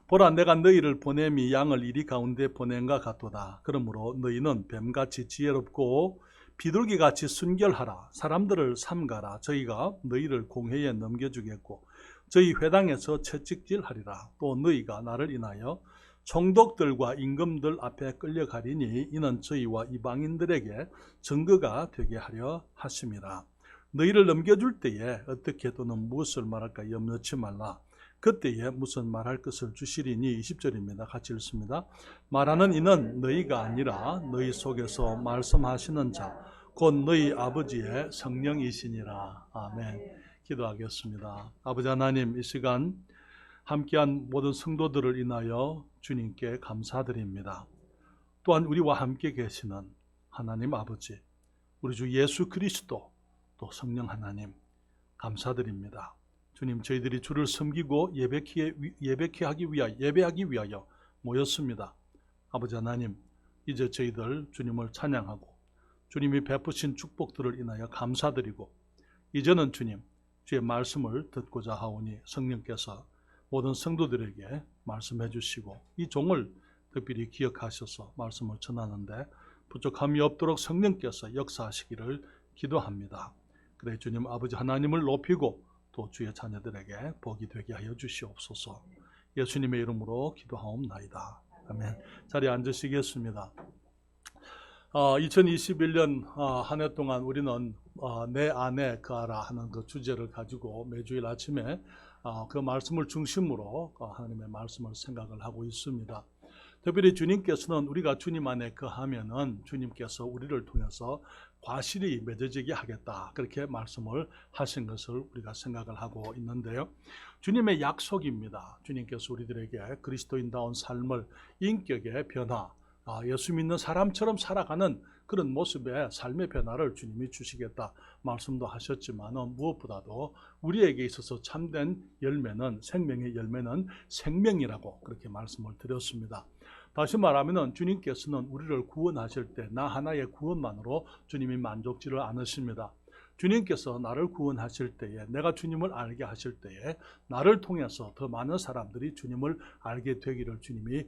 보라, 내가 너희를 보냄이 양을 이리 가운데 보냄과 같도다. 그러므로 너희는 뱀같이 지혜롭고 비둘기같이 순결하라. 사람들을 삼가라. 저희가 너희를 공회에 넘겨주겠고 저희 회당에서 채찍질하리라. 또 너희가 나를 인하여 총독들과 임금들 앞에 끌려가리니 이는 저희와 이방인들에게 증거가 되게 하려 하심이라. 너희를 넘겨줄 때에 어떻게 또는 무엇을 말할까 염려치 말라. 그때에 무슨 말할 것을 주시리니. 20절입니다. 같이 읽습니다. 말하는 이는 너희가 아니라 너희 속에서 말씀하시는 자 곧 너희 아버지의 성령이시니라. 아멘. 기도하겠습니다. 아버지 하나님, 이 시간 함께한 모든 성도들을 인하여 주님께 감사드립니다. 또한 우리와 함께 계시는 하나님 아버지, 우리 주 예수 그리스도, 또 성령 하나님 감사드립니다. 주님, 저희들이 주를 섬기고 예배하기 위하여 모였습니다. 아버지 하나님, 이제 저희들 주님을 찬양하고 주님이 베푸신 축복들을 인하여 감사드리고 이제는 주님, 주의 말씀을 듣고자 하오니 성령께서 모든 성도들에게 말씀해 주시고 이 종을 특별히 기억하셔서 말씀을 전하는데 부족함이 없도록 성령께서 역사하시기를 기도합니다. 그래 주님 아버지 하나님을 높이고 또 주의 자녀들에게 복이 되게 하여 주시옵소서. 예수님의 이름으로 기도하옵나이다. 아멘. 자리에 앉으시겠습니다. 2021년 한 해 동안 우리는 내 안에 거하라 하는 그 주제를 가지고 매주일 아침에 그 말씀을 중심으로 하나님의 말씀을 생각을 하고 있습니다. 특별히 주님께서는 우리가 주님 안에 거하면은 주님께서 우리를 통해서 과실이 맺어지게 하겠다, 그렇게 말씀을 하신 것을 우리가 생각을 하고 있는데요. 주님의 약속입니다. 주님께서 우리들에게 그리스도인다운 삶을, 인격의 변화, 예수 믿는 사람처럼 살아가는 그런 모습의 삶의 변화를 주님이 주시겠다 말씀도 하셨지만 무엇보다도 우리에게 있어서 참된 열매는, 생명의 열매는 생명이라고 그렇게 말씀을 드렸습니다. 다시 말하면 주님께서는 우리를 구원하실 때 나 하나의 구원만으로 주님이 만족지를 않으십니다. 주님께서 나를 구원하실 때에, 내가 주님을 알게 하실 때에 나를 통해서 더 많은 사람들이 주님을 알게 되기를 주님이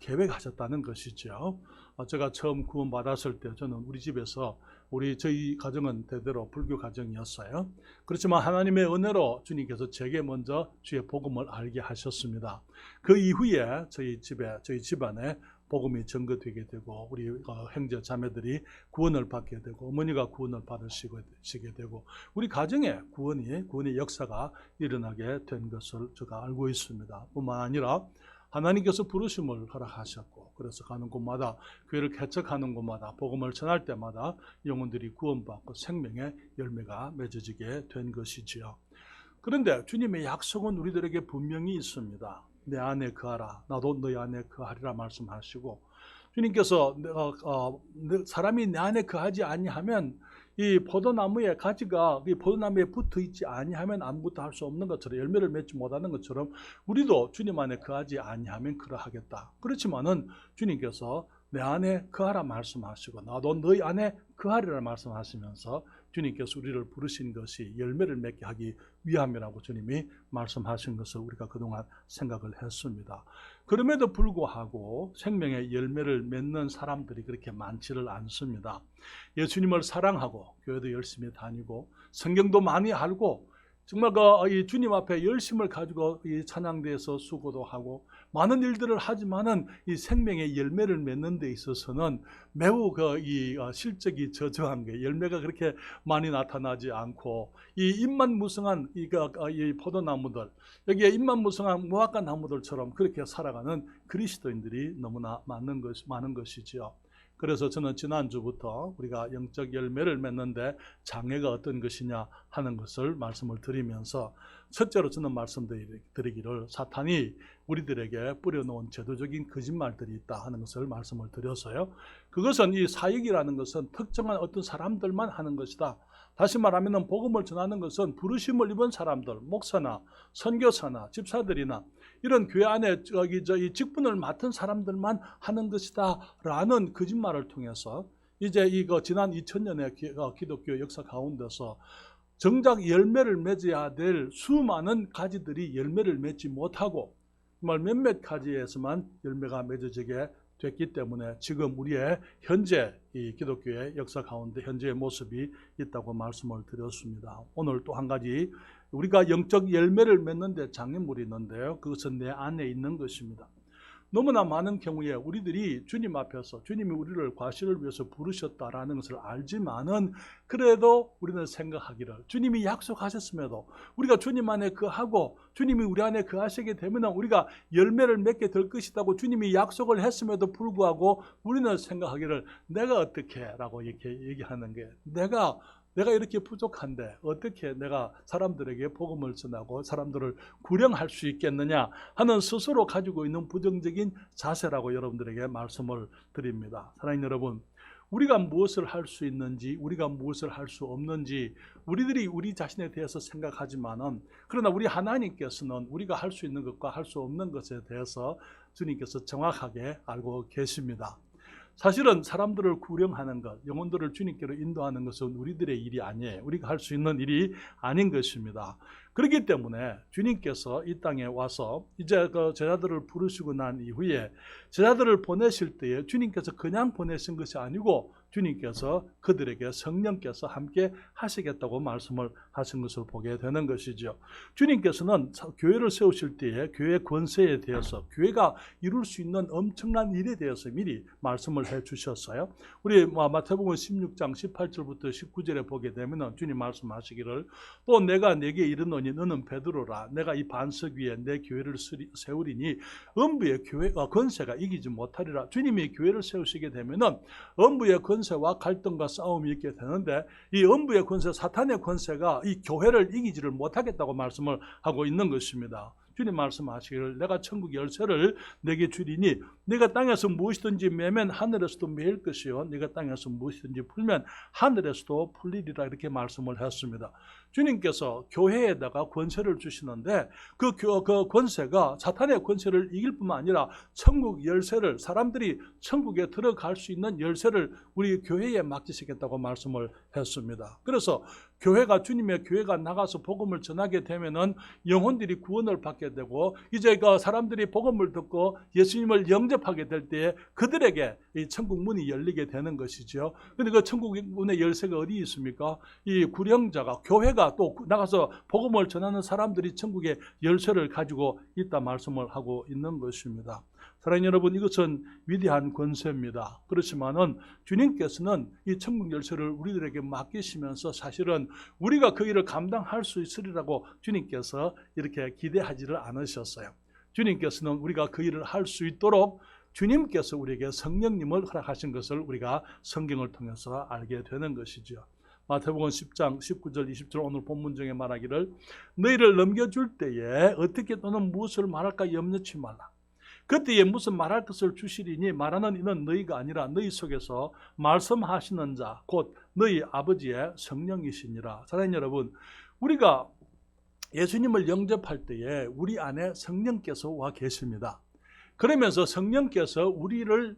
계획하셨다는 것이죠. 제가 처음 구원받았을 때 저는 우리 집에서, 저희 가정은 대대로 불교 가정이었어요. 그렇지만 하나님의 은혜로 주님께서 제게 먼저 주의 복음을 알게 하셨습니다. 그 이후에 저희 집안에 복음이 증거되게 되고 우리 형제 자매들이 구원을 받게 되고 어머니가 구원을 받으시게 되고 우리 가정에 구원의 역사가 일어나게 된 것을 제가 알고 있습니다. 뿐만 아니라 하나님께서 부르심을 허락하셨고, 그래서 가는 곳마다, 교회를 개척하는 곳마다, 복음을 전할 때마다 영혼들이 구원받고 생명의 열매가 맺어지게 된 것이지요. 그런데 주님의 약속은 우리들에게 분명히 있습니다. 내 안에 거하라, 나도 너희 안에 거하리라 말씀하시고, 주님께서 사람이 내 안에 거하지 아니하면 이 포도나무의 가지가 이 포도나무에 붙어 있지 아니하면 아무것도 할 수 없는 것처럼, 열매를 맺지 못하는 것처럼 우리도 주님 안에 거하지 아니하면 그러하겠다. 그렇지만은 주님께서 내 안에 거하라 말씀하시고 나도 너희 안에 거하리라 말씀하시면서 주님께서 우리를 부르신 것이 열매를 맺게 하기 위함이라고 주님이 말씀하신 것을 우리가 그동안 생각을 했습니다. 그럼에도 불구하고 생명의 열매를 맺는 사람들이 그렇게 많지를 않습니다. 예수님을 사랑하고 교회도 열심히 다니고 성경도 많이 알고 정말 이 주님 앞에 열심을 가지고 이 찬양대에서 수고도 하고 많은 일들을 하지만은 이 생명의 열매를 맺는 데 있어서는 매우 이 실적이 저조한 게, 열매가 그렇게 많이 나타나지 않고 이 잎만 무성한 이 포도나무들, 여기에 잎만 무성한 무화과 나무들처럼 그렇게 살아가는 그리스도인들이 너무나 많은 것이지요. 그래서 저는 지난주부터 우리가 영적 열매를 맺는데 장애가 어떤 것이냐 하는 것을 말씀을 드리면서, 첫째로 저는 말씀드리기를 사탄이 우리들에게 뿌려놓은 제도적인 거짓말들이 있다 하는 것을 말씀을 드렸어요. 그것은 이 사역이라는 것은 특정한 어떤 사람들만 하는 것이다. 다시 말하면 복음을 전하는 것은 부르심을 입은 사람들, 목사나 선교사나 집사들이나 이런 교회 안에 이 직분을 맡은 사람들만 하는 것이다 라는 거짓말을 통해서 이제 지난 2000년의 기독교 역사 가운데서 정작 열매를 맺어야 될 수많은 가지들이 열매를 맺지 못하고 정말 몇몇 가지에서만 열매가 맺어지게 됐기 때문에 지금 우리의 현재 이 기독교의 역사 가운데 현재의 모습이 있다고 말씀을 드렸습니다. 오늘 또 한 가지 우리가 영적 열매를 맺는데 장애물이 있는데요. 그것은 내 안에 있는 것입니다. 너무나 많은 경우에 우리들이 주님 앞에서 주님이 우리를 과실을 위해서 부르셨다라는 것을 알지만은 그래도 우리는 생각하기를 주님이 약속하셨음에도 우리가 주님 안에 거하고 주님이 우리 안에 거하시게 되면 우리가 열매를 맺게 될 것이라고 주님이 약속을 했음에도 불구하고 우리는 생각하기를 내가 어떻게 라고 이렇게 얘기하는 게 내가 이렇게 부족한데 어떻게 내가 사람들에게 복음을 전하고 사람들을 구령할 수 있겠느냐 하는 스스로 가지고 있는 부정적인 자세라고 여러분들에게 말씀을 드립니다. 사랑하는 여러분, 우리가 무엇을 할 수 있는지 우리가 무엇을 할 수 없는지 우리들이 우리 자신에 대해서 생각하지만은 그러나 우리 하나님께서는 우리가 할 수 있는 것과 할 수 없는 것에 대해서 주님께서 정확하게 알고 계십니다. 사실은 사람들을 구령하는 것, 영혼들을 주님께로 인도하는 것은 우리들의 일이 아니에요. 우리가 할 수 있는 일이 아닌 것입니다. 그렇기 때문에 주님께서 이 땅에 와서 이제 그 제자들을 부르시고 난 이후에 제자들을 보내실 때에 주님께서 그냥 보내신 것이 아니고 주님께서 그들에게 성령께서 함께 하시겠다고 말씀을 하신 것을 보게 되는 것이죠. 주님께서는 교회를 세우실 때에 교회 권세에 대해서 교회가 이룰 수 있는 엄청난 일에 대해서 미리 말씀을 해 주셨어요. 우리 마태복음 16장 18절부터 19절에 보게 되면 주님 말씀하시기를 또 내가 내게 이르노니 너는 베드로라 내가 이 반석 위에 내 교회를 세우리니 음부의 권세가 이기지 못하리라. 주님이 교회를 세우시게 되면은 음부의 권세와 갈등과 싸움이 있게 되는데 이 음부의 권세, 사탄의 권세가 이 교회를 이기지를 못하겠다고 말씀을 하고 있는 것입니다. 주님 말씀하시기를 내가 천국 열쇠를 내게 주리니 네가 땅에서 무엇이든지 매면 하늘에서도 매일 것이요 네가 땅에서 무엇이든지 풀면 하늘에서도 풀리리라 이렇게 말씀을 했습니다. 주님께서 교회에다가 권세를 주시는데 그 권세가 사탄의 권세를 이길 뿐만 아니라 천국 열쇠를 사람들이 천국에 들어갈 수 있는 열쇠를 우리 교회에 맡기시겠다고 말씀을 했습니다. 그래서 교회가 주님의 교회가 나가서 복음을 전하게 되면은 영혼들이 구원을 받게 되고 이제 그 사람들이 복음을 듣고 예수님을 영접하게 될 때에 그들에게 이 천국 문이 열리게 되는 것이죠. 그런데 그 천국 문의 열쇠가 어디 있습니까? 이 구령자가 교회가 또 나가서 복음을 전하는 사람들이 천국의 열쇠를 가지고 있다 말씀을 하고 있는 것입니다. 사랑하는 여러분, 이것은 위대한 권세입니다. 그렇지만은 주님께서는 이 천국 열쇠를 우리들에게 맡기시면서 사실은 우리가 그 일을 감당할 수 있으리라고 주님께서 이렇게 기대하지를 않으셨어요. 주님께서는 우리가 그 일을 할 수 있도록 주님께서 우리에게 성령님을 허락하신 것을 우리가 성경을 통해서 알게 되는 것이죠. 마태복음 10장 19절 20절 오늘 본문 중에 말하기를 너희를 넘겨줄 때에 어떻게 또는 무엇을 말할까 염려치 말라. 그때에 무슨 말할 것을 주시리니 말하는 이는 너희가 아니라 너희 속에서 말씀하시는 자 곧 너희 아버지의 성령이시니라. 사랑하는 여러분, 우리가 예수님을 영접할 때에 우리 안에 성령께서 와 계십니다. 그러면서 성령께서 우리를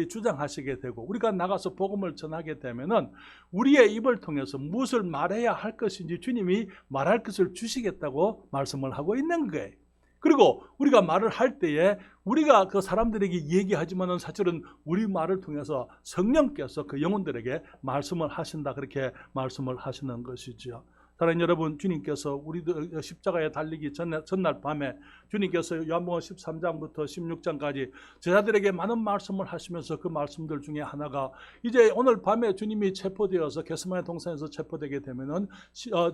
주장하시게 되고 우리가 나가서 복음을 전하게 되면은 우리의 입을 통해서 무엇을 말해야 할 것인지 주님이 말할 것을 주시겠다고 말씀을 하고 있는 거예요. 그리고 우리가 말을 할 때에 우리가 그 사람들에게 얘기하지만은 사실은 우리 말을 통해서 성령께서 그 영혼들에게 말씀을 하신다 그렇게 말씀을 하시는 것이죠. 사랑하는 여러분, 주님께서 우리들 십자가에 달리기 전날 밤에 주님께서 요한복음 13장부터 16장까지 제자들에게 많은 말씀을 하시면서 그 말씀들 중에 하나가 이제 오늘 밤에 주님이 체포되어서 겟세마네 동산에서 체포되게 되면은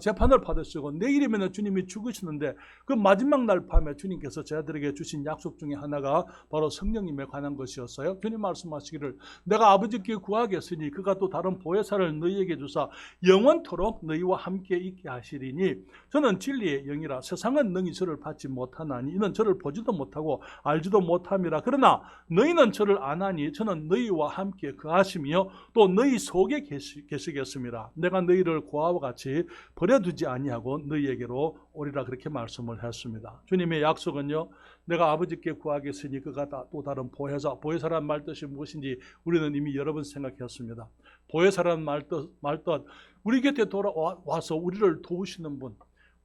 재판을 받으시고 내일이면은 주님이 죽으시는데 그 마지막 날 밤에 주님께서 제자들에게 주신 약속 중에 하나가 바로 성령님에 관한 것이었어요. 주님 말씀하시기를 내가 아버지께 구하겠으니 그가 또 다른 보혜사를 너희에게 주사 영원토록 너희와 함께 있게 하시리니 저는 진리의 영이라 세상은 능히 저를 받지 못하나니 이는 저를 보지도 못하고 알지도 못함이라. 그러나 너희는 저를 아나니 저는 너희와 함께 거하시며 또 너희 속에 계시겠습니다. 내가 너희를 고아와 같이 버려두지 아니하고 너희에게로 오리라 그렇게 말씀을 했습니다. 주님의 약속은요, 내가 아버지께 구하겠으니 그가 또 다른 보혜사란 말뜻이 무엇인지 우리는 이미 여러 번 생각했습니다. 보혜사란 말뜻 우리 곁에 돌아와서 우리를 도우시는 분,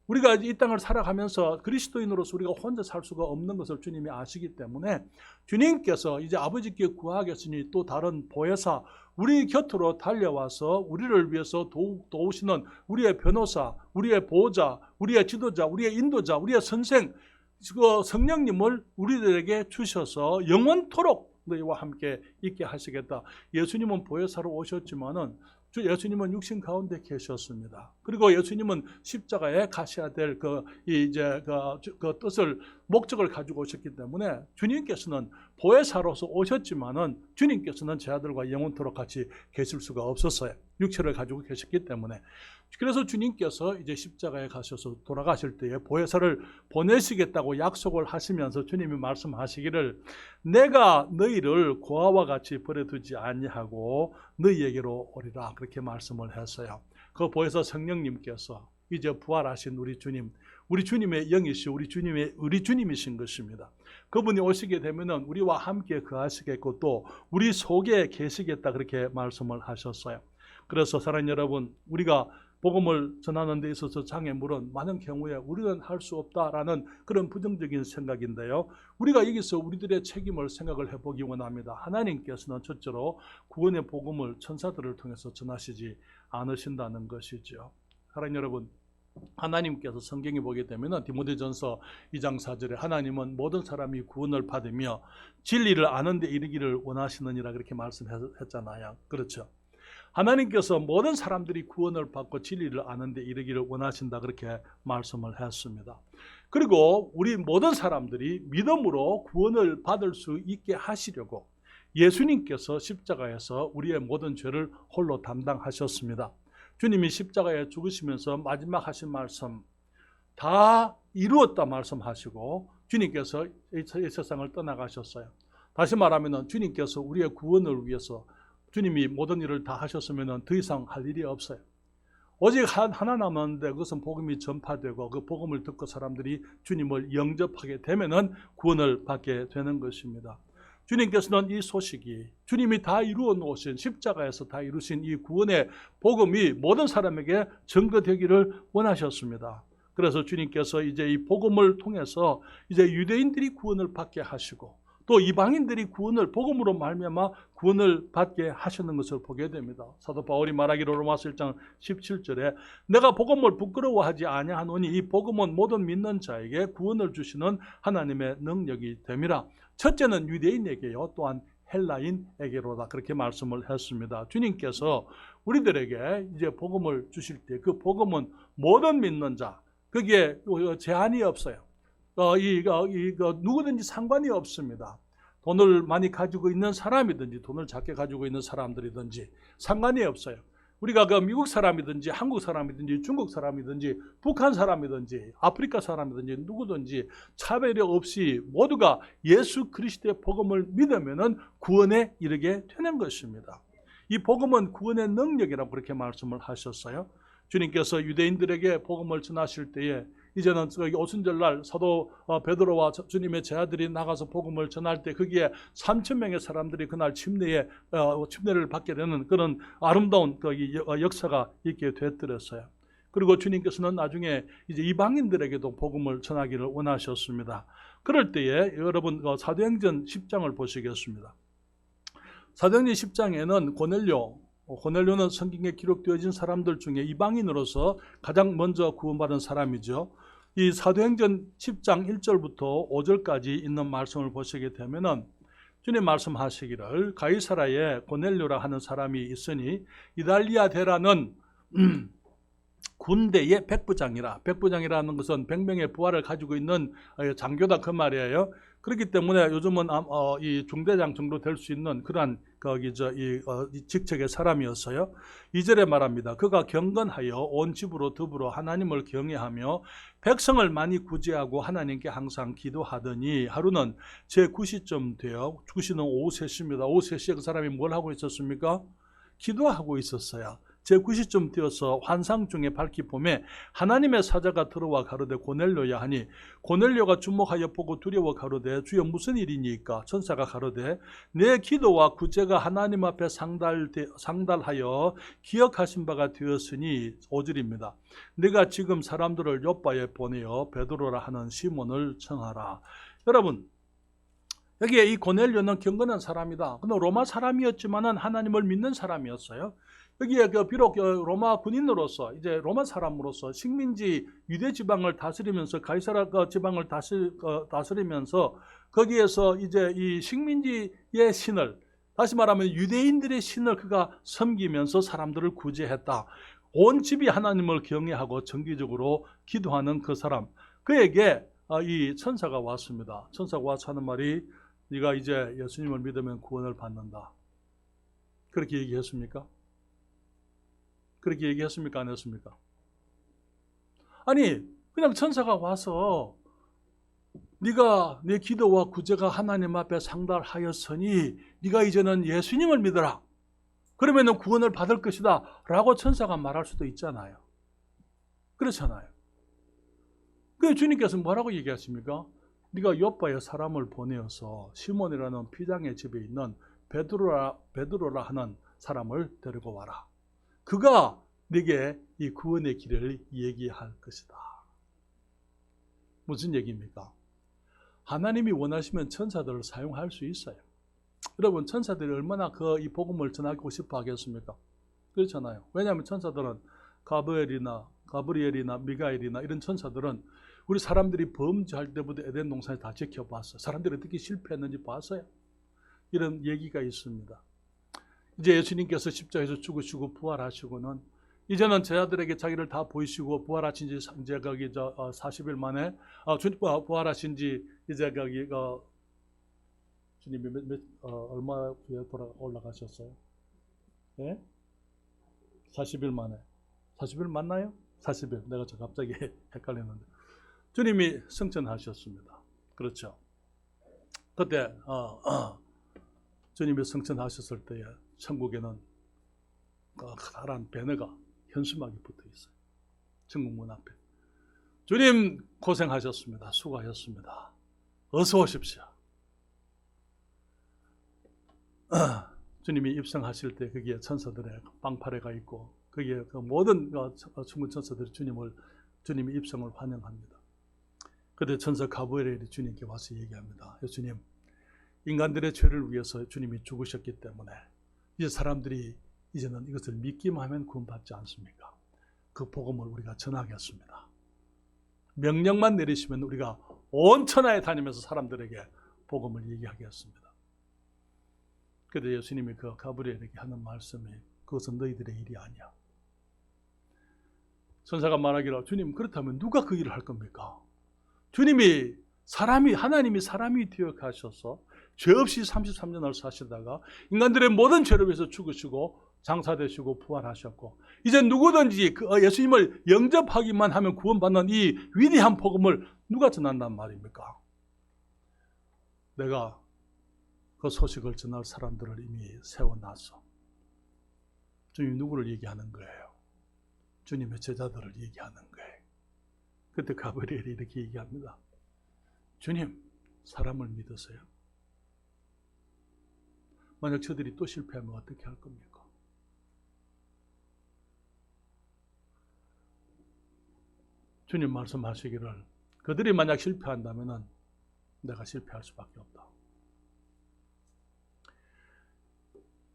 우리가 이 땅을 살아가면서 그리스도인으로서 우리가 혼자 살 수가 없는 것을 주님이 아시기 때문에 주님께서 이제 아버지께 구하겠으니 또 다른 보혜사 우리 곁으로 달려와서 우리를 위해서 도우시는 우리의 변호사, 우리의 보호자, 우리의 지도자, 우리의 인도자, 우리의 선생 그 성령님을 우리들에게 주셔서 영원토록 너희와 함께 있게 하시겠다. 예수님은 보혜사로 오셨지만은 예수님은 육신 가운데 계셨습니다. 그리고 예수님은 십자가에 가셔야 될 그 뜻을 목적을 가지고 오셨기 때문에 주님께서는 보혜사로서 오셨지만은 주님께서는 제 아들과 영원토록 같이 계실 수가 없었어요. 육체를 가지고 계셨기 때문에. 그래서 주님께서 이제 십자가에 가셔서 돌아가실 때에 보혜사를 보내시겠다고 약속을 하시면서 주님이 말씀하시기를 내가 너희를 고아와 같이 버려두지 아니하고 너희에게로 오리라 그렇게 말씀을 했어요. 그 보혜사 성령님께서 이제 부활하신 우리 주님, 우리 주님의 영이시 우리 주님이신 것입니다. 그분이 오시게 되면은 우리와 함께 거하시겠고 또 우리 속에 계시겠다 그렇게 말씀을 하셨어요. 그래서 사랑하는 여러분, 우리가 복음을 전하는 데 있어서 장애물은 많은 경우에 우리는 할 수 없다라는 그런 부정적인 생각인데요. 우리가 여기서 우리들의 책임을 생각을 해보기 원합니다. 하나님께서는 첫째로 구원의 복음을 천사들을 통해서 전하시지 않으신다는 것이죠. 사랑하는 여러분, 하나님께서 성경에 보게 되면 디모데전서 2장 4절에 하나님은 모든 사람이 구원을 받으며 진리를 아는 데 이르기를 원하시느니라 그렇게 말씀했잖아요. 그렇죠. 하나님께서 모든 사람들이 구원을 받고 진리를 아는 데 이르기를 원하신다 그렇게 말씀을 했습니다. 그리고 우리 모든 사람들이 믿음으로 구원을 받을 수 있게 하시려고 예수님께서 십자가에서 우리의 모든 죄를 홀로 담당하셨습니다. 주님이 십자가에 죽으시면서 마지막 하신 말씀 다 이루었다 말씀하시고 주님께서 이 세상을 떠나가셨어요. 다시 말하면 주님께서 우리의 구원을 위해서 주님이 모든 일을 다 하셨으면 더 이상 할 일이 없어요. 오직 하나 남았는데 그것은 복음이 전파되고 그 복음을 듣고 사람들이 주님을 영접하게 되면은 구원을 받게 되는 것입니다. 주님께서는 이 소식이 주님이 다 이루어 놓으신 십자가에서 다 이루신 이 구원의 복음이 모든 사람에게 전거되기를 원하셨습니다. 그래서 주님께서 이제 이 복음을 통해서 이제 유대인들이 구원을 받게 하시고 또 이방인들이 구원을 복음으로 말미암아 구원을 받게 하시는 것을 보게 됩니다. 사도 바울이 말하기로 로마서 1장 17절에 내가 복음을 부끄러워하지 아니하노니 이 복음은 모든 믿는 자에게 구원을 주시는 하나님의 능력이 됨이라. 첫째는 유대인에게요 또한 헬라인에게로다 그렇게 말씀을 했습니다. 주님께서 우리들에게 이제 복음을 주실 때 그 복음은 모든 믿는 자 거기에 제한이 없어요. 누구든지 상관이 없습니다. 돈을 많이 가지고 있는 사람이든지 돈을 작게 가지고 있는 사람들이든지 상관이 없어요. 우리가 미국 사람이든지 한국 사람이든지 중국 사람이든지 북한 사람이든지 아프리카 사람이든지 누구든지 차별이 없이 모두가 예수 그리스도의 복음을 믿으면 구원에 이르게 되는 것입니다. 이 복음은 구원의 능력이라고 그렇게 말씀을 하셨어요. 주님께서 유대인들에게 복음을 전하실 때에 이제는 오순절날 사도 베드로와 주님의 제자들이 나가서 복음을 전할 때 거기에 3,000명의 사람들이 그날 침례를 받게 되는 그런 아름다운 역사가 있게 되었더랬어요. 그리고 주님께서는 나중에 이제 이방인들에게도 복음을 전하기를 원하셨습니다. 그럴 때에 여러분 사도행전 10장을 보시겠습니다. 사도행전 10장에는 고넬료는 성경에 기록되어진 사람들 중에 이방인으로서 가장 먼저 구원받은 사람이죠. 이 사도행전 10장 1절부터 5절까지 있는 말씀을 보시게 되면은 주님 말씀하시기를 가이사라에 고넬료라 하는 사람이 있으니 이달리아 대라는 군대의 백부장이라는 것은 100명의 부하를 가지고 있는 장교다 그 말이에요. 그렇기 때문에 요즘은 이 중대장 정도 될 수 있는 그러한 이 직책의 사람이었어요. 2절에 말합니다. 그가 경건하여 온 집으로 더불어 하나님을 경외하며 백성을 많이 구제하고 하나님께 항상 기도하더니 하루는 제 9시쯤 되어 9시는 오후 3시입니다. 오후 3시에 그 사람이 뭘 하고 있었습니까? 기도하고 있었어요. 제9시쯤 되어서 환상 중에 밝히 보매 하나님의 사자가 들어와 가로되 고넬료야 하니 고넬료가 주목하여 보고 두려워 가로되 주여 무슨 일이니까? 천사가 가로되 내 기도와 구제가 하나님 앞에 상달하여 기억하신 바가 되었으니 5절입니다. 내가 지금 사람들을 요바에 보내어 베드로라 하는 시몬을 청하라. 여러분, 여기에 이 고넬료는 경건한 사람이다. 근데 로마 사람이었지만은 하나님을 믿는 사람이었어요. 여기에 비록 로마 군인으로서 이제 로마 사람으로서 식민지 유대 지방을 다스리면서 가이사라 지방을 다스리면서 거기에서 이제 이 식민지의 신을, 다시 말하면 유대인들의 신을 그가 섬기면서 사람들을 구제했다. 온 집이 하나님을 경외하고 정기적으로 기도하는 그 사람, 그에게 이 천사가 왔습니다. 천사가 와서 하는 말이 네가 이제 예수님을 믿으면 구원을 받는다. 그렇게 얘기했습니까? 그렇게 얘기했습니까? 안 했습니까? 아니, 그냥 천사가 와서 네가 내 기도와 구제가 하나님 앞에 상달하였으니 네가 이제는 예수님을 믿어라. 그러면 구원을 받을 것이다 라고 천사가 말할 수도 있잖아요. 그렇잖아요. 그래서 주님께서 뭐라고 얘기하십니까? 네가 요바에 사람을 보내어서 시몬이라는 피장의 집에 있는 베드로라 하는 사람을 데리고 와라. 그가 네게 이 구원의 길을 얘기할 것이다. 무슨 얘기입니까? 하나님이 원하시면 천사들을 사용할 수 있어요. 여러분, 천사들이 얼마나 이 복음을 전하고 싶어 하겠습니까? 그렇잖아요. 왜냐하면 천사들은 가브리엘이나 미가엘이나 이런 천사들은 우리 사람들이 범죄할 때부터 에덴 동산에 다 지켜봤어요. 사람들이 어떻게 실패했는지 봤어요. 이런 얘기가 있습니다. 이제 예수님께서 십자가에서 죽으시고 부활하시고는 이제는 제자들에게 자기를 다 보이시고 부활하신 지 이제 거기 40일 만에 주님 부활하신 지 이제 거기 주님이 얼마 뒤에 올라가셨어요? 예? 40일 만에. 40일 맞나요? 40일. 내가 갑자기 헷갈렸는데. 주님이 승천하셨습니다. 그렇죠. 그때 주님이 승천하셨을 때에 천국에는 커다란 배너가 현수막이 붙어 있어요. 천국문 앞에. 주님 고생하셨습니다. 수고하셨습니다. 어서 오십시오. 주님이 입성하실 때 거기에 천사들의 방파레가 있고 거기에 그 모든 천군 천사들이 주님의 입성을 환영합니다. 그때 천사 가브리엘이 주님께 와서 얘기합니다. 주님, 인간들의 죄를 위해서 주님이 죽으셨기 때문에 이제 사람들이 이제는 이것을 믿기만 하면 구원받지 않습니까? 그 복음을 우리가 전하겠습니다. 명령만 내리시면 우리가 온 천하에 다니면서 사람들에게 복음을 얘기하겠습니다. 그때 예수님이 그 가브리엘에게 하는 말씀이 그것은 너희들의 일이 아니야. 천사가 말하기를 주님, 그렇다면 누가 그 일을 할 겁니까? 하나님이 사람이 되어 가셔서 죄 없이 33년을 사시다가 인간들의 모든 죄를 위해서 죽으시고 장사되시고 부활하셨고 이제 누구든지 예수님을 영접하기만 하면 구원받는 이 위대한 복음을 누가 전한단 말입니까? 내가 그 소식을 전할 사람들을 이미 세워놨어. 주님이 누구를 얘기하는 거예요? 주님의 제자들을 얘기하는 거예요. 그때 가브리엘이 이렇게 얘기합니다. 주님, 사람을 믿으세요? 만약 저들이 또 실패하면 어떻게 할 겁니까? 주님 말씀하시기를 그들이 만약 실패한다면 내가 실패할 수밖에 없다.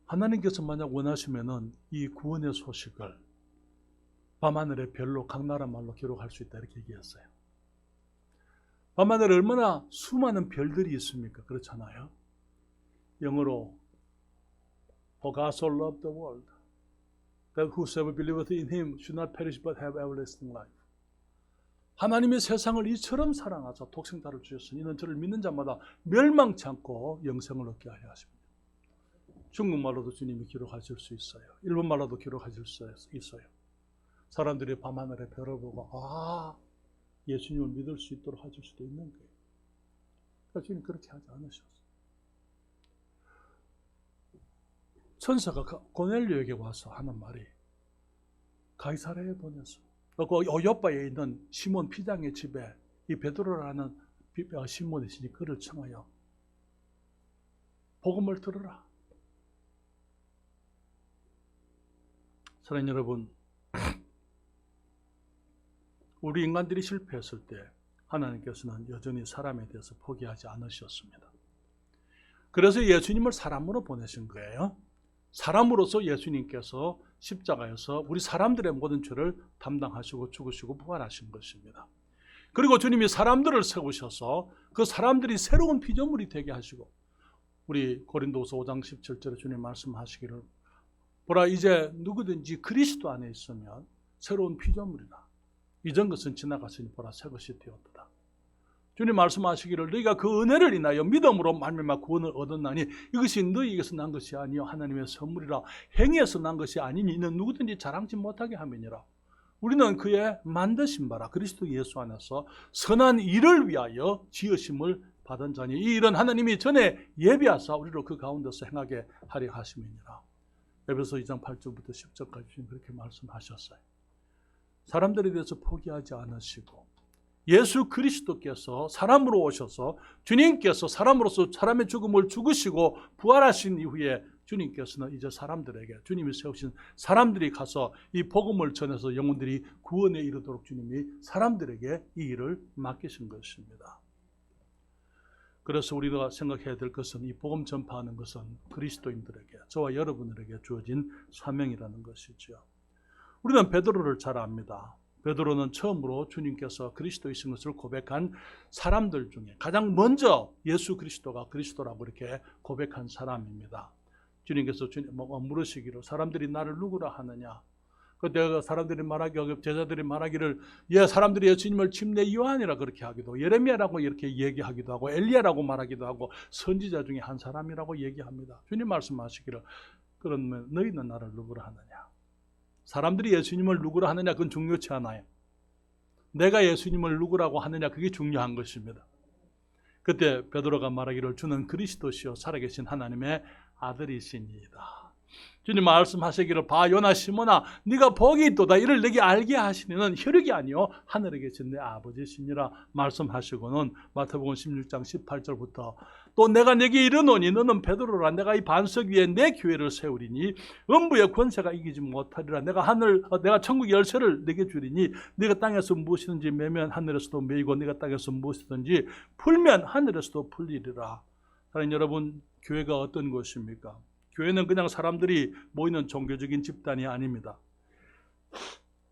하나님께서 만약 원하시면 이 구원의 소식을 밤하늘의 별로 각 나라 말로 기록할 수 있다 이렇게 얘기했어요. 밤하늘에 얼마나 수많은 별들이 있습니까? 그렇잖아요. 영어로 For God so loved the world that whosoever believeth in him should not perish but have everlasting life. 하나님의 세상을 이처럼 사랑하사 독생자를 주셨으니 이는 저를 믿는 자마다 멸망치 않고 영생을 얻게 하려 하십니다. 중국말로도 주님이 기록하실 수 있어요. 일본말로도 기록하실 수 있어요. 사람들이 밤하늘에 별을 보고 예수님을 믿을 수 있도록 하실 수도 있는 거예요. 그러니까 주님 그렇게 하지 않으셨어요. 천사가 고넬료에게 와서 하는 말이 가이사랴에 보냈어. 그 요빠에 있는 시몬 피장의 집에 이 베드로라는 시몬이 있으니 그를 청하여 복음을 들으라. 사랑하는 여러분, 우리 인간들이 실패했을 때 하나님께서는 여전히 사람에 대해서 포기하지 않으셨습니다. 그래서 예수님을 사람으로 보내신 거예요. 사람으로서 예수님께서 십자가에서 우리 사람들의 모든 죄를 담당하시고 죽으시고 부활하신 것입니다. 그리고 주님이 사람들을 세우셔서 그 사람들이 새로운 피조물이 되게 하시고, 우리 고린도서 5장 17절에 주님 말씀하시기를 보라 이제 누구든지 그리스도 안에 있으면 새로운 피조물이다. 이전 것은 지나갔으니 보라 새 것이 되었다. 주님 말씀하시기를 너희가 그 은혜를 인하여 믿음으로 말미암아 구원을 얻었나니 이것이 너희에게서 난 것이 아니요 하나님의 선물이라. 행위에서 난 것이 아니니 이는 누구든지 자랑치 못하게 함이니라. 우리는 그의 만드신 바라 그리스도 예수 안에서 선한 일을 위하여 지으심을 받은 자니 이 일은 하나님이 전에 예비하사 우리로 그 가운데서 행하게 하려 하심이니라. 에베소 2장 8절부터 10절까지 주님 그렇게 말씀하셨어요. 사람들에 대해서 포기하지 않으시고 예수 그리스도께서 사람으로 오셔서 주님께서 사람으로서 사람의 죽음을 죽으시고 부활하신 이후에 주님께서는 이제 사람들에게 주님이 세우신 사람들이 가서 이 복음을 전해서 영혼들이 구원에 이르도록 주님이 사람들에게 이 일을 맡기신 것입니다. 그래서 우리가 생각해야 될 것은 이 복음 전파하는 것은 그리스도인들에게 저와 여러분들에게 주어진 사명이라는 것이죠. 우리는 베드로를 잘 압니다. 베드로는 처음으로 주님께서 그리스도이신 것을 고백한 사람들 중에 가장 먼저 예수 그리스도가 그리스도라고 이렇게 고백한 사람입니다. 주님께서 물으시기를 사람들이 나를 누구라 하느냐? 그때 사람들이 말하기를 제자들이 말하기를 사람들이 예수님을 침례 요한이라 그렇게 하기도 예레미야라고 이렇게 얘기하기도 하고 엘리야라고 말하기도 하고 선지자 중에 한 사람이라고 얘기합니다. 주님 말씀하시기를 그러면 너희는 나를 누구라 하느냐? 사람들이 예수님을 누구라 하느냐 그건 중요치 않아요. 내가 예수님을 누구라고 하느냐 그게 중요한 것입니다. 그때 베드로가 말하기를 주는 그리스도시요 살아계신 하나님의 아들이시니이다. 주님 말씀하시기를 봐 요나 시몬아 네가 복이 있도다 이를 내게 알게 하시니는 혈육이 아니요 하늘에 계신 내 아버지시니라 말씀하시고는 마태복음 16장 18절부터 또 내가 네게 이르노니 너는 베드로라 내가 이 반석 위에 내 교회를 세우리니 음부의 권세가 이기지 못하리라. 내가 천국 열쇠를 내게 주리니 네가 땅에서 무엇이든지 매면 하늘에서도 매이고 네가 땅에서 무엇이든지 풀면 하늘에서도 풀리리라. 사랑하는 여러분, 교회가 어떤 것입니까? 교회는 그냥 사람들이 모이는 종교적인 집단이 아닙니다.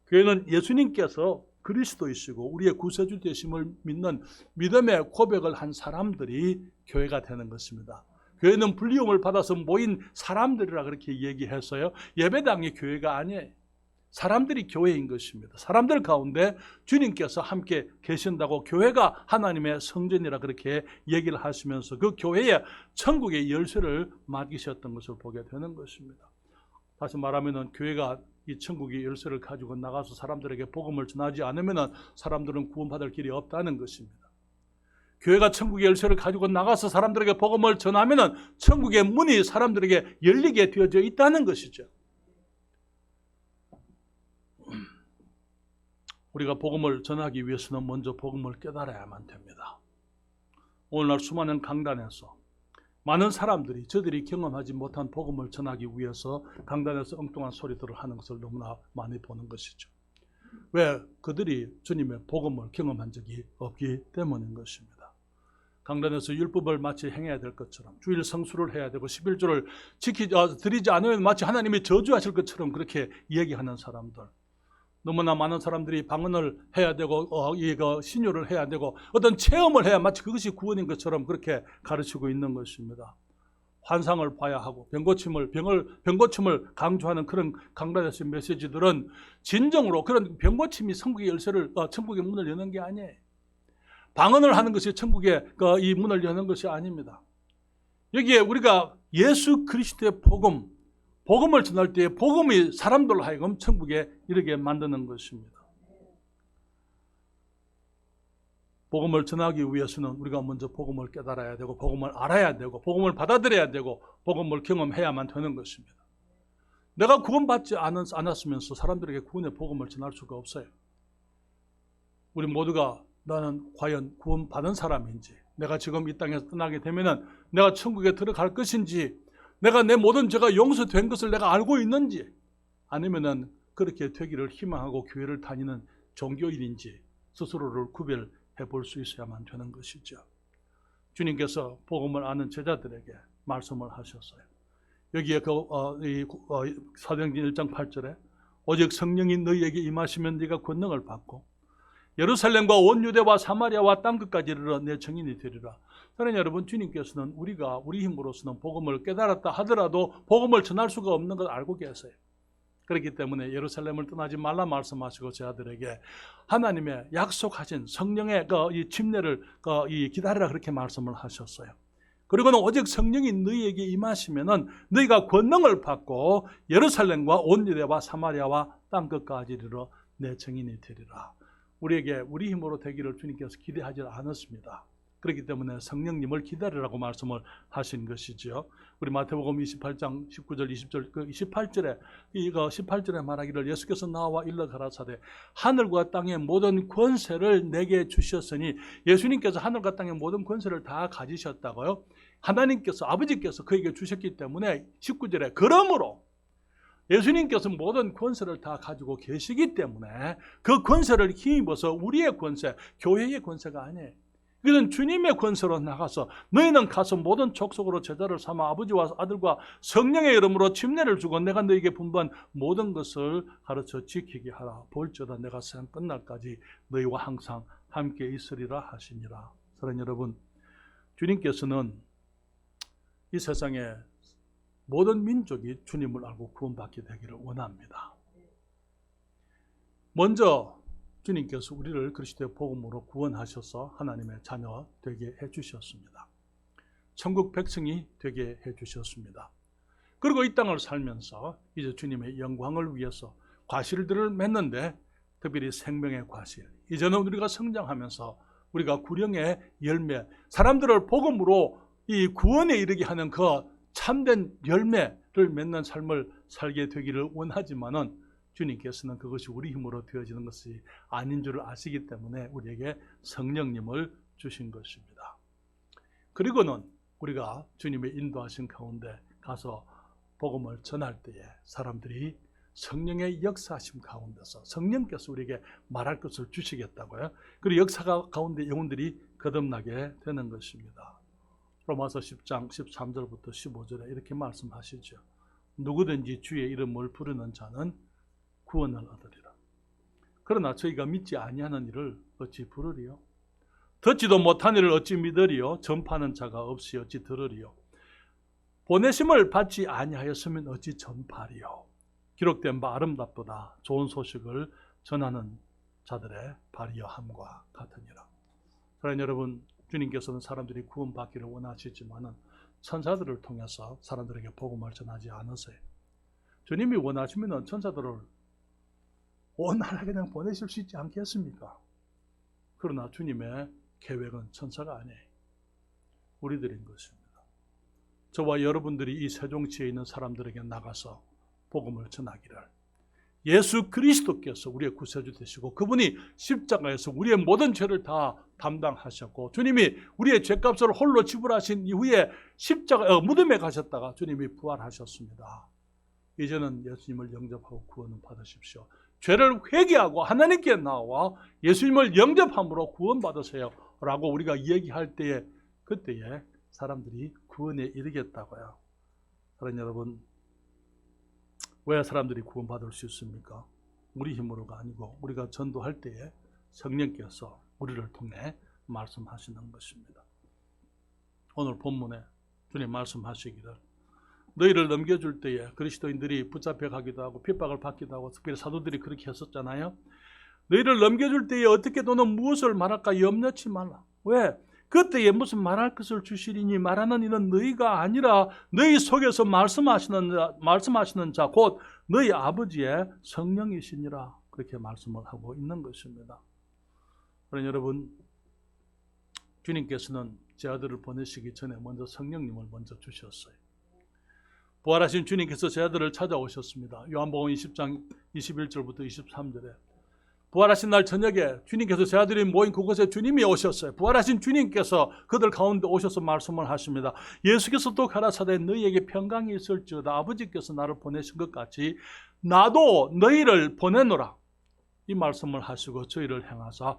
교회는 예수님께서 그리스도이시고 우리의 구세주 되심을 믿는 믿음의 고백을 한 사람들이 교회가 되는 것입니다. 교회는 불리움을 받아서 모인 사람들이라 그렇게 얘기했어요. 예배당이 교회가 아니에요. 사람들이 교회인 것입니다. 사람들 가운데 주님께서 함께 계신다고 교회가 하나님의 성전이라 그렇게 얘기를 하시면서 그 교회에 천국의 열쇠를 맡기셨던 것을 보게 되는 것입니다. 다시 말하면 교회가 이 천국의 열쇠를 가지고 나가서 사람들에게 복음을 전하지 않으면 사람들은 구원받을 길이 없다는 것입니다. 교회가 천국의 열쇠를 가지고 나가서 사람들에게 복음을 전하면 천국의 문이 사람들에게 열리게 되어져 있다는 것이죠. 우리가 복음을 전하기 위해서는 먼저 복음을 깨달아야만 됩니다. 오늘날 수많은 강단에서 많은 사람들이 저들이 경험하지 못한 복음을 전하기 위해서 강단에서 엉뚱한 소리들을 하는 것을 너무나 많이 보는 것이죠. 왜? 그들이 주님의 복음을 경험한 적이 없기 때문인 것입니다. 강단에서 율법을 마치 행해야 될 것처럼 주일 성수를 해야 되고 11조를 드리지 않으면 마치 하나님이 저주하실 것처럼 그렇게 얘기하는 사람들, 너무나 많은 사람들이 방언을 해야 되고 신유를 해야 되고 어떤 체험을 해야 마치 그것이 구원인 것처럼 그렇게 가르치고 있는 것입니다. 환상을 봐야 하고 병고침을 강조하는 그런 강단에서의 메시지들은 진정으로 그런 병고침이 천국의 열쇠를 천국의 문을 여는 게 아니에요. 방언을 하는 것이 천국의 이 문을 여는 것이 아닙니다. 여기에 우리가 예수 그리스도의 복음을 전할 때 복음이 사람들로 하여금 천국에 이르게 만드는 것입니다. 복음을 전하기 위해서는 우리가 먼저 복음을 깨달아야 되고 복음을 알아야 되고 복음을 받아들여야 되고 복음을 경험해야만 되는 것입니다. 내가 구원받지 않았으면서 사람들에게 구원의 복음을 전할 수가 없어요. 우리 모두가 나는 과연 구원받은 사람인지, 내가 지금 이 땅에서 떠나게 되면은 내가 천국에 들어갈 것인지, 내가 내 모든 죄가 용서된 것을 내가 알고 있는지, 아니면은 그렇게 되기를 희망하고 교회를 다니는 종교인인지 스스로를 구별해 볼 수 있어야만 되는 것이죠. 주님께서 복음을 아는 제자들에게 말씀을 하셨어요. 여기에 사도행전 1장 8절에 오직 성령이 너희에게 임하시면 네가 권능을 받고 예루살렘과 온 유대와 사마리아와 땅끝까지 이르러 내 증인이 되리라. 사랑하는 여러분, 주님께서는 우리가 우리 힘으로서는 복음을 깨달았다 하더라도 복음을 전할 수가 없는 걸 알고 계세요. 그렇기 때문에 예루살렘을 떠나지 말라 말씀하시고 제자들에게 하나님의 약속하신 성령의 이 침례를 기다리라 그렇게 말씀을 하셨어요. 그리고는 오직 성령이 너희에게 임하시면은 너희가 권능을 받고 예루살렘과 온 유대와 사마리아와 땅끝까지 이르러 내 증인이 되리라. 우리에게 우리 힘으로 되기를 주님께서 기대하지 않았습니다. 그렇기 때문에 성령님을 기다리라고 말씀을 하신 것이죠. 우리 마태복음 28장 19절 20절 18절에 말하기를 예수께서 나와 일러 가라사대 하늘과 땅의 모든 권세를 내게 주셨으니, 예수님께서 하늘과 땅의 모든 권세를 다 가지셨다고요. 하나님께서 아버지께서 그에게 주셨기 때문에 19절에 그러므로 예수님께서 모든 권세를 다 가지고 계시기 때문에 그 권세를 힘입어서 우리의 권세, 교회의 권세가 아니에요. 이것은 주님의 권세로 나가서 너희는 가서 모든 족속으로 제자를 삼아 아버지와 아들과 성령의 이름으로 침례를 주고 내가 너희에게 분부한 모든 것을 가르쳐 지키게 하라. 볼지어다 내가 세상 끝날까지 너희와 항상 함께 있으리라 하시니라. 사랑하는 여러분, 주님께서는 이 세상에 모든 민족이 주님을 알고 구원받게 되기를 원합니다. 먼저 주님께서 우리를 그리스도의 복음으로 구원하셔서 하나님의 자녀 되게 해주셨습니다. 천국 백성이 되게 해주셨습니다. 그리고 이 땅을 살면서 이제 주님의 영광을 위해서 과실들을 맺는데, 특별히 생명의 과실, 이제는 우리가 성장하면서 우리가 구령의 열매, 사람들을 복음으로 이 구원에 이르게 하는 그 참된 열매를 맺는 삶을 살게 되기를 원하지만은 주님께서는 그것이 우리 힘으로 되어지는 것이 아닌 줄을 아시기 때문에 우리에게 성령님을 주신 것입니다. 그리고는 우리가 주님의 인도하신 가운데 가서 복음을 전할 때에 사람들이 성령의 역사하심 가운데서 성령께서 우리에게 말할 것을 주시겠다고요. 그리고 역사가 가운데 영혼들이 거듭나게 되는 것입니다. 로마서 10장 13절부터 15절에 이렇게 말씀하시죠. 누구든지 주의 이름을 부르는 자는 구원을 얻으리라. 그러나 저희가 믿지 아니하는 이를 어찌 부르리요? 듣지도 못한 이를 어찌 믿으리요? 전파하는 자가 없이 어찌 들으리요? 보내심을 받지 아니하였으면 어찌 전파리요? 기록된 바 아름답도다 좋은 소식을 전하는 자들의 발이여 함과 같으니라. 사랑하는 여러분, 주님께서는 사람들이 구원받기를 원하시지만은 천사들을 통해서 사람들에게 복음을 전하지 않으세요. 주님이 원하시면 천사들을 온 나라에 그냥 보내실 수 있지 않겠습니까? 그러나 주님의 계획은 천사가 아니에요. 우리들인 것입니다. 저와 여러분들이 이 세종시에 있는 사람들에게 나가서 복음을 전하기를, 예수 그리스도께서 우리의 구세주 되시고 그분이 십자가에서 우리의 모든 죄를 다 담당하셨고 주님이 우리의 죄값을 홀로 지불하신 이후에 무덤에 가셨다가 주님이 부활하셨습니다. 이제는 예수님을 영접하고 구원을 받으십시오. 죄를 회개하고 하나님께 나와 예수님을 영접함으로 구원받으세요 라고 우리가 얘기할 때에, 그때에 사람들이 구원에 이르겠다고요. 사랑하는 여러분, 왜 사람들이 구원받을 수 있습니까? 우리 힘으로가 아니고 우리가 전도할 때에 성령께서 우리를 통해 말씀하시는 것입니다. 오늘 본문에 주님 말씀하시기를, 너희를 넘겨줄 때에 그리스도인들이 붙잡혀 가기도 하고 핍박을 받기도 하고, 특별히 사도들이 그렇게 했었잖아요. 너희를 넘겨줄 때에 어떻게 너는 무엇을 말할까 염려치 말라. 왜? 그때에 무슨 말할 것을 주시리니 말하는 이는 너희가 아니라 너희 속에서 말씀하시는 자 곧 너희 아버지의 성령이시니라. 그렇게 말씀을 하고 있는 것입니다. 그러나 여러분, 주님께서는 제 아들을 보내시기 전에 먼저 성령님을 먼저 주셨어요. 부활하신 주님께서 제 아들을 찾아오셨습니다. 요한복음 20장 21절부터 23절에 부활하신 날 저녁에 주님께서 제 아들이 모인 그곳에 주님이 오셨어요. 부활하신 주님께서 그들 가운데 오셔서 말씀을 하십니다. 예수께서 또 가라사대 너희에게 평강이 있을지어다. 아버지께서 나를 보내신 것 같이 나도 너희를 보내노라. 이 말씀을 하시고 저희를 향하사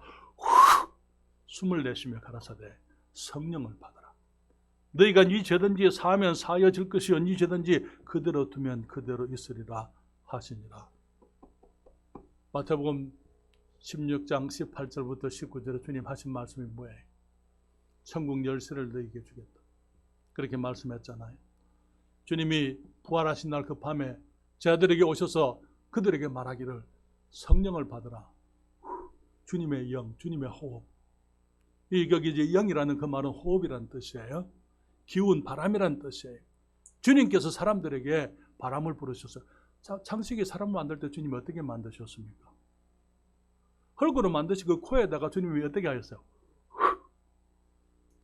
숨을 내쉬며 가라사대 성령을 받아라. 너희가 네 죄든지 사하면 사하여질 것이요 네 죄든지 그대로 두면 그대로 있으리라 하시니라. 마태복음 16장 18절부터 19절에 주님 하신 말씀이 뭐예요? 천국 열쇠를 너희에게 주겠다. 그렇게 말씀했잖아요. 주님이 부활하신 날 그 밤에 제 아들에게 오셔서 그들에게 말하기를 성령을 받으라. 주님의 영, 주님의 호흡. 여기 이제 영이라는 그 말은 호흡이라는 뜻이에요. 기운, 바람이라는 뜻이에요. 주님께서 사람들에게 바람을 부르셨어요. 창세기 사람을 만들 때 주님이 어떻게 만드셨습니까? 흙으로 만드시고 코에다가 주님이 어떻게 하셨어요?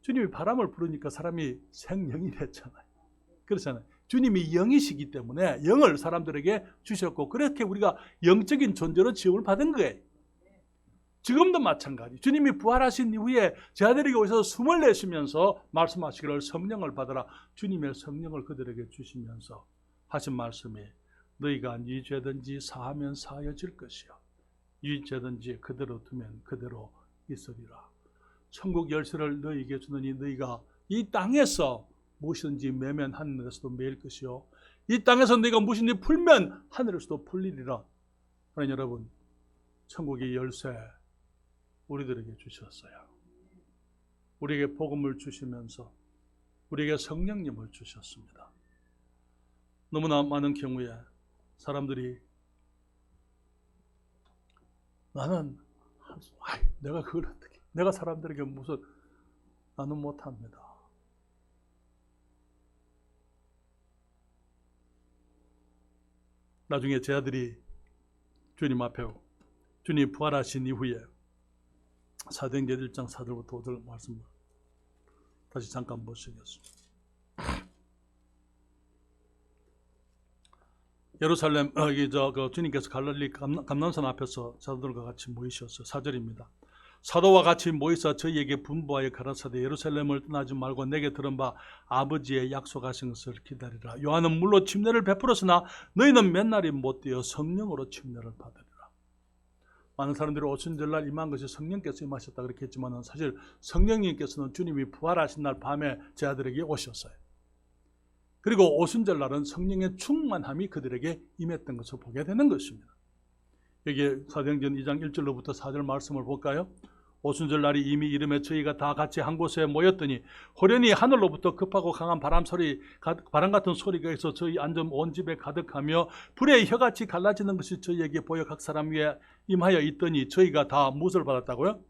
주님이 바람을 부르니까 사람이 생명이 됐잖아요. 그렇잖아요. 주님이 영이시기 때문에 영을 사람들에게 주셨고 그렇게 우리가 영적인 존재로 지음을 받은 거예요. 지금도 마찬가지. 주님이 부활하신 이후에 제 아들에게 오셔서 숨을 내쉬면서 말씀하시기를 성령을 받아라. 주님의 성령을 그들에게 주시면서 하신 말씀이 너희가 네 죄든지 사하면 사하여질 것이요 네 죄든지 그대로 두면 그대로 있으리라. 천국 열쇠를 너희에게 주느니 너희가 이 땅에서 무엇이든지 매면 하늘에서도 매일 것이요 이 땅에서 너희가 무엇이든지 풀면 하늘에서도 풀리리라. 그러니 여러분 천국의 열쇠 우리들에게 주셨어요. 우리에게 복음을 주시면서 우리에게 성령님을 주셨습니다. 너무나 많은 경우에 사람들이 나는 내가 그걸 어떻게 내가 사람들에게 무슨 나는 못합니다. 나중에 제 아들이 주님 앞에 주님 부활하신 이후에 사도행전 1장 4절부터 5절 말씀을 다시 잠깐 보시겠습니다. 예루살렘 주님께서 갈릴리 감람산 앞에서 사도들과 같이 모이셨어요. 4절입니다. 사도와 같이 모이사 저희에게 분부하여 가라사대 예루살렘을 떠나지 말고 내게 들은 바 아버지의 약속하신 것을 기다리라. 요한은 물로 침례를 베풀었으나 너희는 몇 날이 못 되어 성령으로 침례를 받으리라. 많은 사람들이 오순절날 임한 것이 성령께서 임하셨다 그렇게 했지만 사실 성령님께서는 주님이 부활하신 날 밤에 제 아들에게 오셨어요. 그리고 오순절날은 성령의 충만함이 그들에게 임했던 것을 보게 되는 것입니다. 여기 사도행전 2장 1절로부터 4절 말씀을 볼까요? 오순절날이 이미 이름에 저희가 다 같이 한 곳에 모였더니 호련히 하늘로부터 급하고 강한 바람 같은 소리가 있어 저희 앉은 온 집에 가득하며 불의 혀같이 갈라지는 것이 저희에게 보여 각 사람 위에 임하여 있더니 저희가 다 무엇을 받았다고요?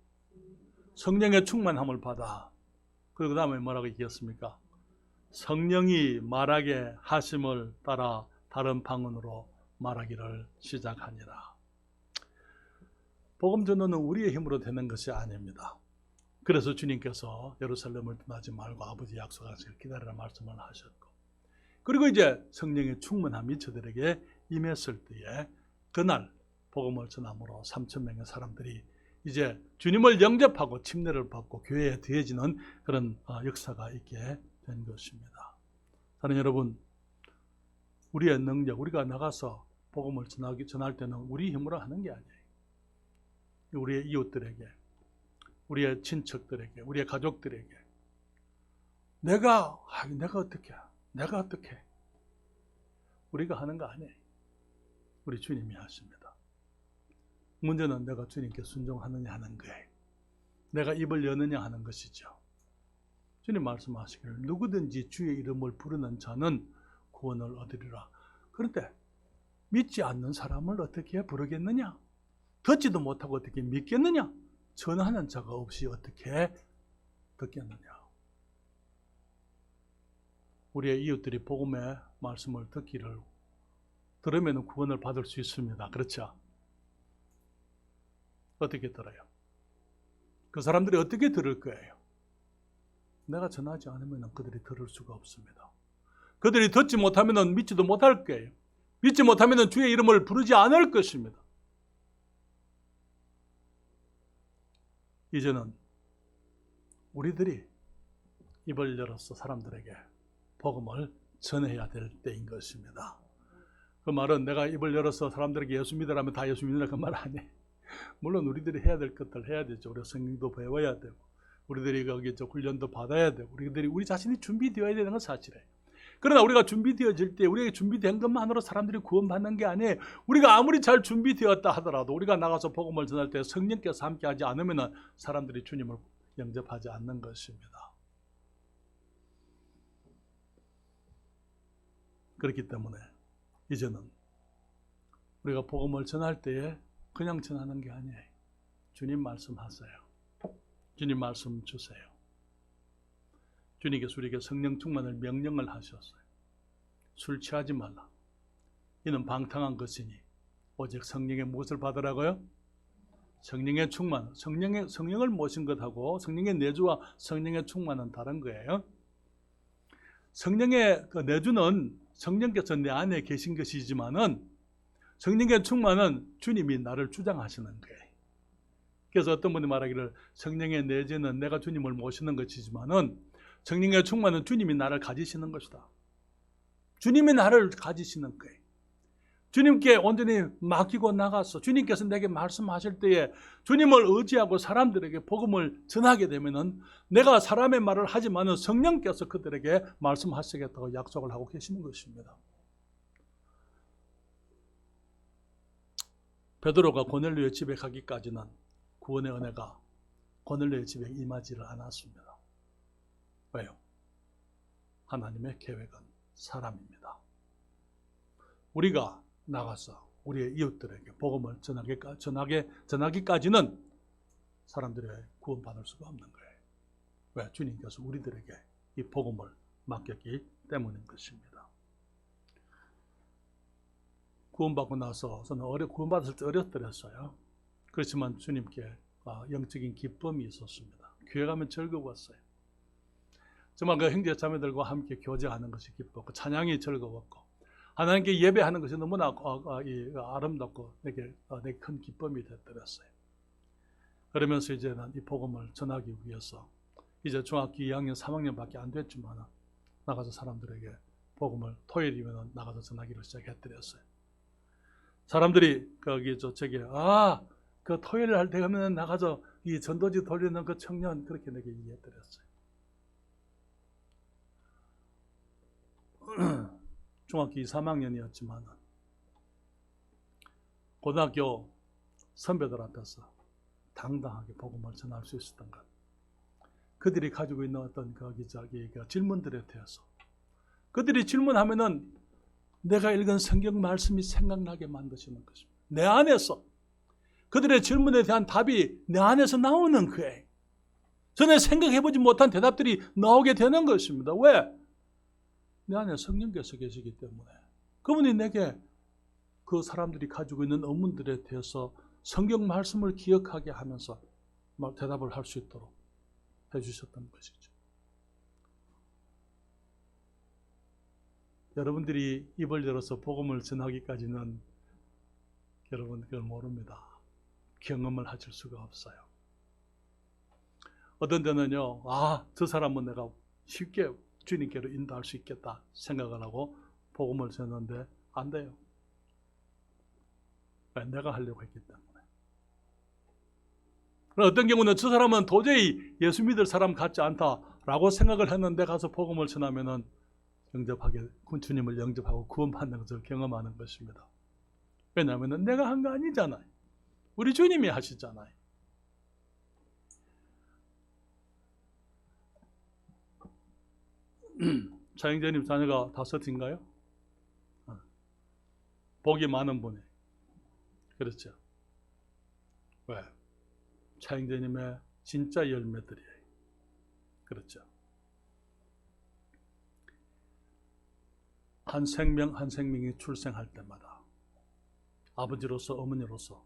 성령의 충만함을 받아. 그리고 그 다음에 뭐라고 얘기했습니까? 성령이 말하게 하심을 따라 다른 방언으로 말하기를 시작하니라. 복음 전도는 우리의 힘으로 되는 것이 아닙니다. 그래서 주님께서 예루살렘을 떠나지 말고 아버지 약속하시길 기다리라 말씀을 하셨고 그리고 이제 성령의 충만함이 저들에게 임했을 때에 그날 복음을 전함으로 3,000명의 사람들이 이제 주님을 영접하고 침례를 받고 교회에 더해지는 그런 역사가 있게 된 것입니다. 사랑하는 여러분, 우리의 능력, 우리가 나가서 복음을 전할 때는 우리 힘으로 하는 게 아니에요. 우리의 이웃들에게, 우리의 친척들에게, 우리의 가족들에게 내가 어떻게 우리가 하는 거 아니에요. 우리 주님이 하십니다. 문제는 내가 주님께 순종하느냐 하는 거예요. 내가 입을 여느냐 하는 것이죠. 주님 말씀하시기를 누구든지 주의 이름을 부르는 자는 구원을 얻으리라. 그런데 믿지 않는 사람을 어떻게 부르겠느냐? 듣지도 못하고 어떻게 믿겠느냐? 전하는 자가 없이 어떻게 듣겠느냐? 우리의 이웃들이 복음의 말씀을 들으면 구원을 받을 수 있습니다. 그렇죠? 어떻게 들어요? 그 사람들이 어떻게 들을 거예요? 내가 전하지 않으면 그들이 들을 수가 없습니다. 그들이 듣지 못하면 믿지도 못할 거예요. 믿지 못하면 주의 이름을 부르지 않을 것입니다. 이제는 우리들이 입을 열어서 사람들에게 복음을 전해야 될 때인 것입니다. 그 말은 내가 입을 열어서 사람들에게 예수 믿으라면 다 예수 믿으라 그 말 아니에요. 물론 우리들이 해야 될 것들 해야 되죠. 우리가 성경도 배워야 되고 우리들이 거기 훈련도 받아야 되고 우리 자신이 준비되어야 되는 건 사실이에요. 그러나 우리가 준비되어질 때 우리에게 준비된 것만으로 사람들이 구원받는 게 아니에요. 우리가 아무리 잘 준비되었다 하더라도 우리가 나가서 복음을 전할 때 성령께서 함께하지 않으면 사람들이 주님을 영접하지 않는 것입니다. 그렇기 때문에 이제는 우리가 복음을 전할 때에 그냥 전하는 게 아니에요. 주님 말씀하세요. 주님 말씀 주세요. 주님께서 우리에게 성령 충만을 명령을 하셨어요. 술 취하지 말라. 이는 방탕한 것이니 오직 성령의 무엇을 받으라고요? 성령의 충만. 성령을 모신 것하고 성령의 내주와 성령의 충만은 다른 거예요. 성령의 그 내주는 성령께서 내 안에 계신 것이지만은 성령의 충만은 주님이 나를 주장하시는 거예요. 그래서 어떤 분이 말하기를 성령의 내재는 내가 주님을 모시는 것이지만은 성령의 충만은 주님이 나를 가지시는 것이다. 주님이 나를 가지시는 거예요. 주님께 온전히 맡기고 나가서 주님께서 내게 말씀하실 때에 주님을 의지하고 사람들에게 복음을 전하게 되면은 내가 사람의 말을 하지만은 성령께서 그들에게 말씀하시겠다고 약속을 하고 계시는 것입니다. 베드로가 고넬료의 집에 가기까지는 구원의 은혜가 고넬료의 집에 임하지를 않았습니다. 왜요? 하나님의 계획은 사람입니다. 우리가 나가서 우리의 이웃들에게 복음을 전하기까지는 사람들이 구원받을 수가 없는 거예요. 왜? 주님께서 우리들에게 이 복음을 맡겼기 때문인 것입니다. 구원받고 나서 저는 구원받을 때 어렵더랬어요. 그렇지만 주님께 영적인 기쁨이 있었습니다. 교회 가면 즐거웠어요. 정말 그 형제 자매들과 함께 교제하는 것이 기뻤고 찬양이 즐거웠고 하나님께 예배하는 것이 너무나 아름답고 내게 큰 기쁨이 됐더랬어요. 그러면서 이제는 이 복음을 전하기 위해서 이제 중학교 2학년, 3학년밖에 안 됐지만 나가서 사람들에게 복음을 토요일이면 나가서 전하기를 시작했더랬어요. 사람들이 그 토요일 할 때 가면 나가서 이 전도지 돌리는 그 청년 그렇게 내게 얘기했더랬어요. 중학교 2, 3학년이었지만 고등학교 선배들 앞에서 당당하게 복음을 전할 수 있었던 것. 그들이 가지고 있는 어떤 질문들에 대해서 그들이 질문하면은 내가 읽은 성경 말씀이 생각나게 만드시는 것입니다. 내 안에서 그들의 질문에 대한 답이 내 안에서 나오는 거예요. 전에 생각해보지 못한 대답들이 나오게 되는 것입니다. 왜? 내 안에 성령께서 계시기 때문에 그분이 내게 그 사람들이 가지고 있는 의문들에 대해서 성경 말씀을 기억하게 하면서 대답을 할 수 있도록 해주셨던 것이죠. 여러분들이 입을 열어서 복음을 전하기까지는 여러분 그걸 모릅니다. 경험을 하실 수가 없어요. 어떤 데는요, 저 사람은 내가 쉽게 주님께로 인도할 수 있겠다 생각을 하고 복음을 전하는데 안 돼요. 왜? 내가 하려고 했기 때문에. 어떤 경우는 저 사람은 도저히 예수 믿을 사람 같지 않다라고 생각을 했는데 가서 복음을 전하면은 주님을 영접하고 구원받는 것을 경험하는 것입니다. 왜냐하면 내가 한 거 아니잖아요. 우리 주님이 하시잖아요. 차영재님 자녀가 5인가요? 복이 많은 분이. 그렇죠. 왜? 차영재님의 진짜 열매들이에요. 그렇죠. 한 생명 한 생명이 출생할 때마다 아버지로서 어머니로서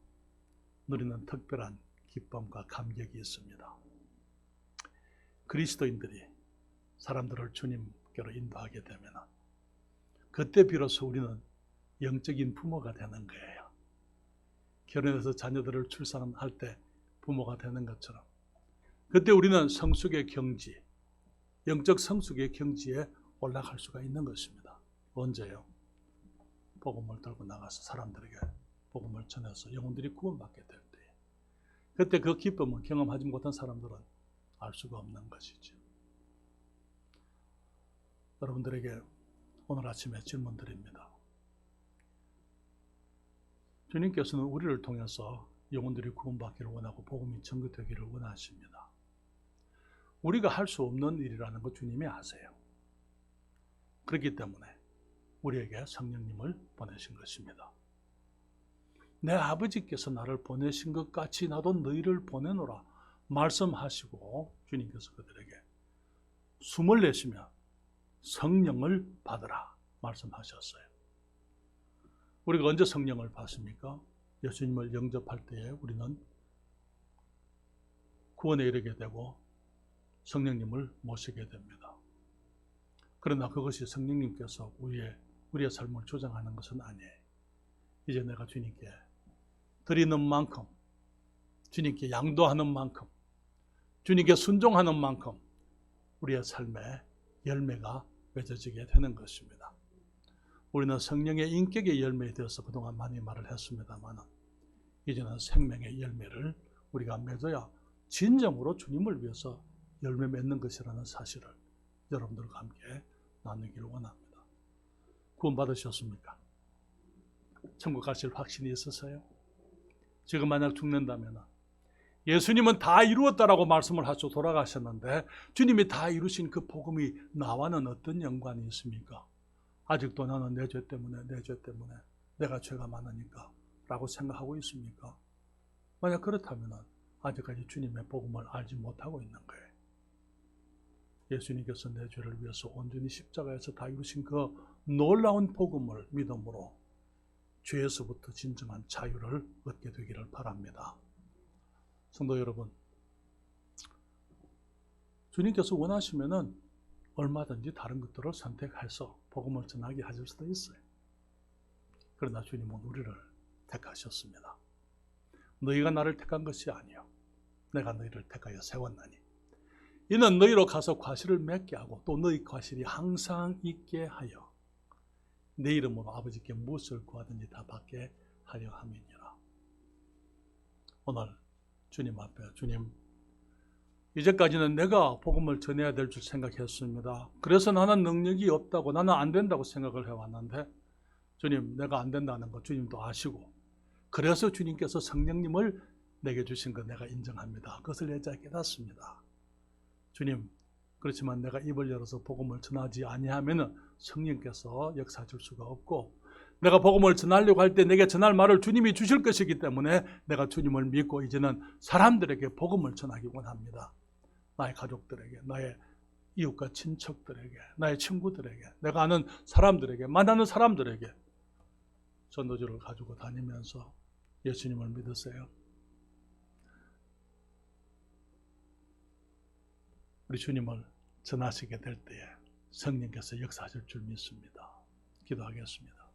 누리는 특별한 기쁨과 감격이 있습니다. 그리스도인들이 사람들을 주님께로 인도하게 되면 그때 비로소 우리는 영적인 부모가 되는 거예요. 결혼해서 자녀들을 출산할 때 부모가 되는 것처럼 그때 우리는 성숙의 경지, 영적 성숙의 경지에 올라갈 수가 있는 것입니다. 언제요? 복음을 들고 나가서 사람들에게 복음을 전해서 영혼들이 구원받게 될 때, 그때 그 기쁨은 경험하지 못한 사람들은 알 수가 없는 것이죠. 여러분들에게 오늘 아침에 질문 드립니다. 주님께서는 우리를 통해서 영혼들이 구원받기를 원하고 복음이 전개되기를 원하십니다. 우리가 할 수 없는 일이라는 것 주님이 아세요. 그렇기 때문에 우리에게 성령님을 보내신 것입니다. 내 아버지께서 나를 보내신 것 같이 나도 너희를 보내노라 말씀하시고 주님께서 그들에게 숨을 내쉬며 성령을 받으라 말씀하셨어요. 우리가 언제 성령을 받습니까? 예수님을 영접할 때에 우리는 구원에 이르게 되고 성령님을 모시게 됩니다. 그러나 그것이 성령님께서 우리의 삶을 조정하는 것은 아니에요. 이제 내가 주님께 드리는 만큼, 주님께 양도하는 만큼, 주님께 순종하는 만큼 우리의 삶에 열매가 맺어지게 되는 것입니다. 우리는 성령의 인격의 열매에 대해서 그동안 많이 말을 했습니다만 이제는 생명의 열매를 우리가 맺어야 진정으로 주님을 위해서 열매 맺는 것이라는 사실을 여러분들과 함께 나누기를 원합니다. 구원 받으셨습니까? 천국 가실 확신이 있으세요? 지금 만약 죽는다면 예수님은 다 이루었다라고 말씀을 하시고 돌아가셨는데 주님이 다 이루신 그 복음이 나와는 어떤 연관이 있습니까? 아직도 나는 내 죄 때문에 내가 죄가 많으니까 라고 생각하고 있습니까? 만약 그렇다면 아직까지 주님의 복음을 알지 못하고 있는 거예요. 예수님께서 내 죄를 위해서 온전히 십자가에서 다 이루신 그 놀라운 복음을 믿음으로 죄에서부터 진정한 자유를 얻게 되기를 바랍니다. 성도 여러분, 주님께서 원하시면은 얼마든지 다른 것들을 선택해서 복음을 전하게 하실 수도 있어요. 그러나 주님은 우리를 택하셨습니다. 너희가 나를 택한 것이 아니요 내가 너희를 택하여 세웠나니 이는 너희로 가서 과실을 맺게 하고 또 너희 과실이 항상 있게 하여 내 이름으로 아버지께 무엇을 구하든지 다 받게 하려 함이니라. 오늘 주님 앞에 주님, 이제까지는 내가 복음을 전해야 될 줄 생각했습니다. 그래서 나는 능력이 없다고, 나는 안 된다고 생각을 해왔는데 주님, 내가 안 된다는 거 주님도 아시고 그래서 주님께서 성령님을 내게 주신 거 내가 인정합니다. 그것을 이제 깨닫습니다. 주님, 그렇지만 내가 입을 열어서 복음을 전하지 아니하면 성령께서 역사하실 수가 없고 내가 복음을 전하려고 할 때 내게 전할 말을 주님이 주실 것이기 때문에 내가 주님을 믿고 이제는 사람들에게 복음을 전하기 원합니다. 나의 가족들에게, 나의 이웃과 친척들에게, 나의 친구들에게, 내가 아는 사람들에게, 만나는 사람들에게 전도지를 가지고 다니면서 예수님을 믿으세요. 우리 주님을 전하시게 될 때에 성령께서 역사하실 줄 믿습니다. 기도하겠습니다.